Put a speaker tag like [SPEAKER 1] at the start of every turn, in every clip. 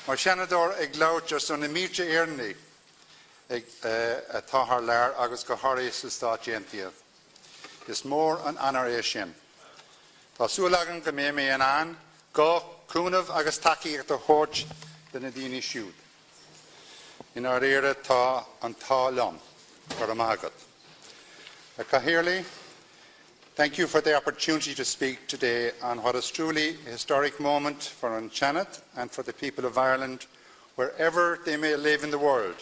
[SPEAKER 1] Mar Shanador ag lauter son na míte éirní ag táthar lear agus go háirithe sa Stát Géantaíoch. Is mór an anar é sin. Tá súlagan go mé mé an go cúnamh agus takeíocht a thabhairt de na daoine siúd. In our éire tá an tá liom gur amagad. Cathaoirligh, thank you for the opportunity to speak today on what is truly a historic moment for Unshanad and for the people of Ireland, wherever they may live in the world.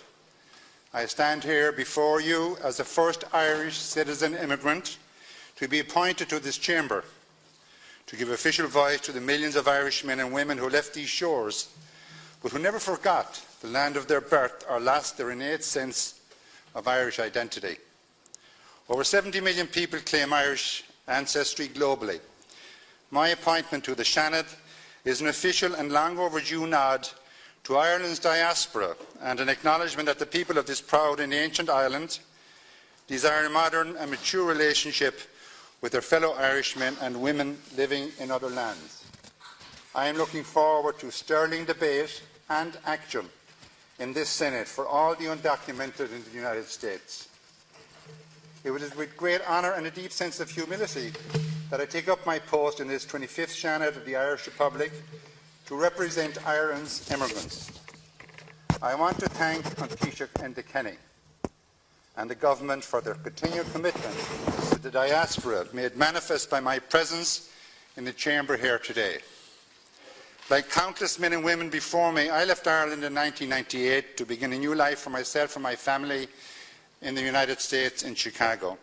[SPEAKER 1] I stand here before you as the first Irish citizen immigrant to be appointed to this chamber, to give official voice to the millions of Irish men and women who left these shores, but who never forgot the land of their birth or lost their innate sense of Irish identity. Over 70 million people claim Irish ancestry globally. My appointment to the Seanad is an official and long overdue nod to Ireland's diaspora and an acknowledgement that the people of this proud and ancient island desire a modern and mature relationship with their fellow Irishmen and women living in other lands. I am looking forward to sterling debate and action in this Senate for all the undocumented in the United States. It is with great honour and a deep sense of humility that I take up my post in this 25th Seanad of the Irish Republic to represent Ireland's immigrants. I want to thank An Taoiseach Enda Kenny and the Government for their continued commitment to the diaspora made manifest by my presence in the Chamber here today. Like countless men and women before me, I left Ireland in 1998 to begin a new life for myself and my family in the United States in Chicago.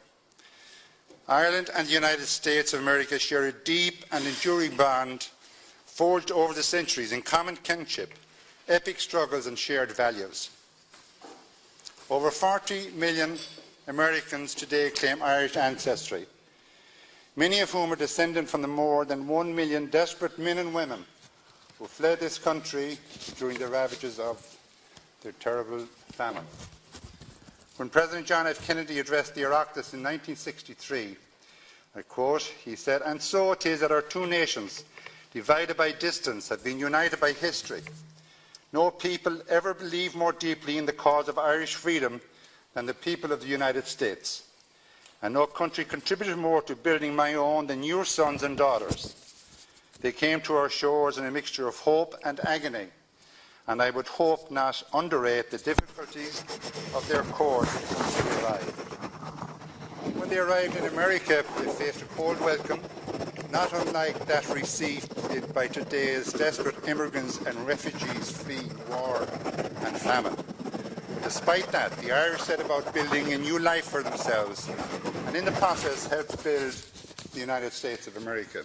[SPEAKER 1] Ireland and the United States of America share a deep and enduring bond forged over the centuries in common kinship, epic struggles and shared values. Over 40 million Americans today claim Irish ancestry, many of whom are descended from the more than 1 million desperate men and women who fled this country during the ravages of the terrible famine. When President John F. Kennedy addressed the Oireachtas in 1963, I quote, he said, "And so it is that our two nations, divided by distance, have been united by history. No people ever believed more deeply in the cause of Irish freedom than the people of the United States. And no country contributed more to building my own than your sons and daughters. They came to our shores in a mixture of hope and agony, and I would hope not underrate the difficulties of their course when they arrived. When they arrived in America, they faced a cold welcome, not unlike that received by today's desperate immigrants and refugees fleeing war and famine. Despite that, the Irish set about building a new life for themselves, and in the process helped build the United States of America.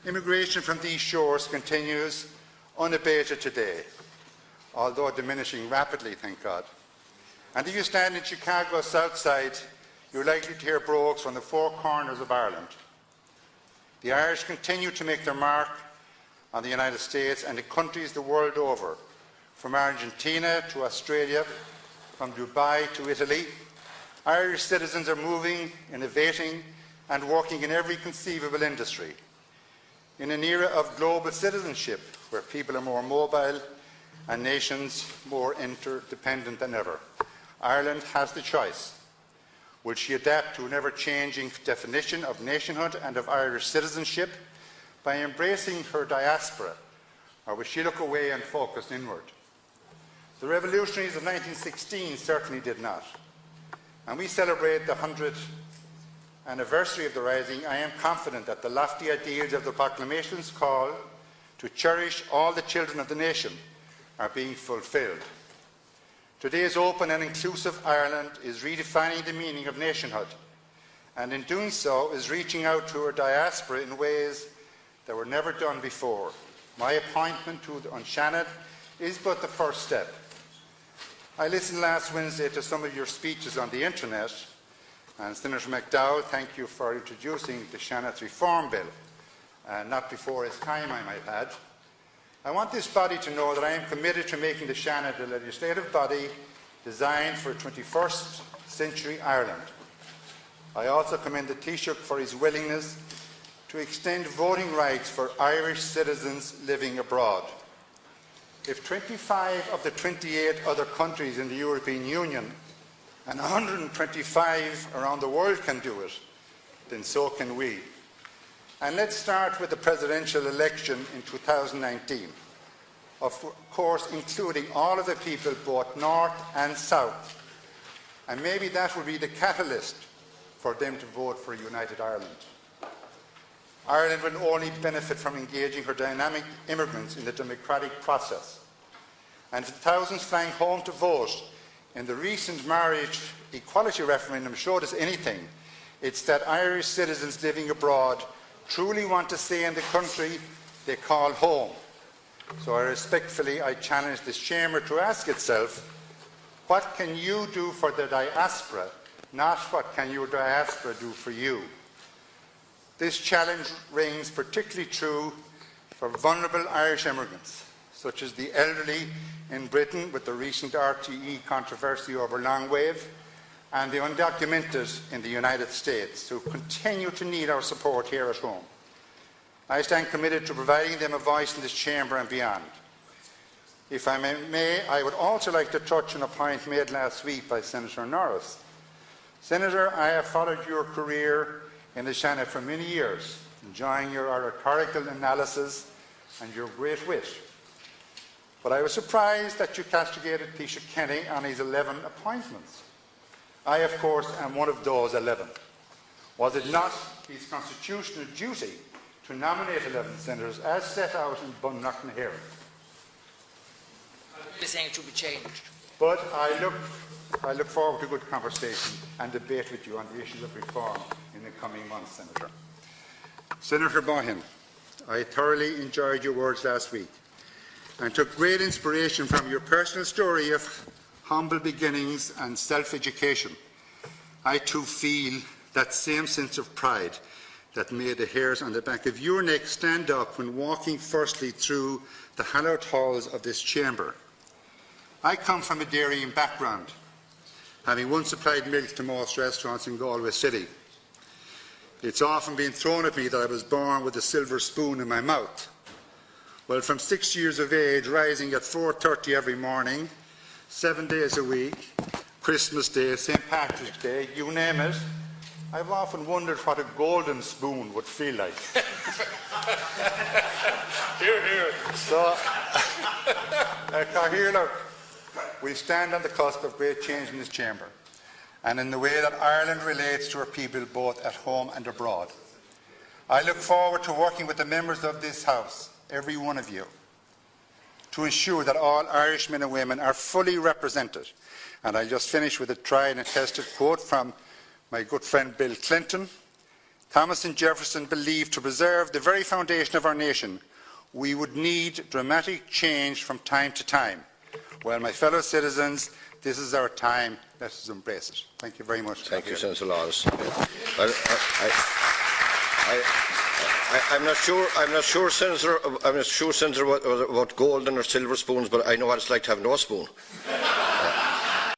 [SPEAKER 1] Immigration from these shores continues unabated today, although diminishing rapidly, thank God. And if you stand in Chicago's south side, you're likely to hear brogues from the four corners of Ireland. The Irish continue to make their mark on the United States and in countries the world over, from Argentina to Australia, from Dubai to Italy. Irish citizens are moving, innovating and working in every conceivable industry. In an era of global citizenship, where people are more mobile and nations more interdependent than ever, Ireland has the choice. Will she adapt to an ever-changing definition of nationhood and of Irish citizenship by embracing her diaspora, or will she look away and focus inward? The revolutionaries of 1916 certainly did not. And we celebrate the 100th anniversary of the Rising. I am confident that the lofty ideals of the proclamation's call to cherish all the children of the nation are being fulfilled. Today's open and inclusive Ireland is redefining the meaning of nationhood, and in doing so is reaching out to her diaspora in ways that were never done before. My appointment to the Unshanad is but the first step. I listened last Wednesday to some of your speeches on the internet, and Senator McDowell, thank you for introducing the Seanad's Reform Bill, not before its time, I might add. I want this body to know that I am committed to making the Seanad a legislative body designed for 21st century Ireland. I also commend the Taoiseach for his willingness to extend voting rights for Irish citizens living abroad. If 25 of the 28 other countries in the European Union and 125 around the world can do it, then so can we. And let's start with the presidential election in 2019. Of course, including all of the people, both north and south. And maybe that will be the catalyst for them to vote for a united Ireland. Ireland will only benefit from engaging her dynamic immigrants in the democratic process. And if the thousands flying home to vote in the recent marriage equality referendum showed us anything, it's that Irish citizens living abroad truly want to stay in the country they call home. So I challenge this Chamber to ask itself, what can you do for the diaspora, not what can your diaspora do for you? This challenge rings particularly true for vulnerable Irish immigrants, such as the elderly in Britain with the recent RTE controversy over long wave, and the undocumented in the United States, who continue to need our support here at home. I stand committed to providing them a voice in this Chamber and beyond. If I may, I would also like to touch on a point made last week by Senator Norris. Senator, I have followed your career in the Senate for many years, enjoying your oratorical analysis and your great wit. But I was surprised that you castigated Taoiseach Kenny on his 11 appointments. I, of course, am one of those 11. Was it not his constitutional duty to nominate 11 senators as set out in Bunnockna hearing?
[SPEAKER 2] You're saying it should be changed.
[SPEAKER 1] But I look forward to good conversation and debate with you on the issues of reform in the coming months, Senator. Senator Bohan, I thoroughly enjoyed your words last week and took great inspiration from your personal story of humble beginnings and self-education. I too feel that same sense of pride that made the hairs on the back of your neck stand up when walking firstly through the hallowed halls of this chamber. I come from a dairying background, having once supplied milk to most restaurants in Galway City. It's often been thrown at me that I was born with a silver spoon in my mouth. Well, from 6 years of age, rising at 4:30 every morning, 7 days a week, Christmas Day, St. Patrick's Day, you name it, I've often wondered what a golden spoon would feel like.
[SPEAKER 2] Hear, hear.
[SPEAKER 1] So, Cathaoirleach, we stand on the cusp of great change in this chamber and in the way that Ireland relates to her people both at home and abroad. I look forward to working with the members of this House, every one of you, to ensure that all Irish men and women are fully represented. And I just finish with a tried and tested quote from my good friend Bill Clinton. Thomas and Jefferson believed to preserve the very foundation of our nation, we would need dramatic change from time to time. Well, my fellow citizens, this is our time. Let us embrace it. Thank you very much.
[SPEAKER 3] Thank you, Senator Lawless. I'm not sure, Senator, about golden or silver spoons, but I know what it's like to have no spoon.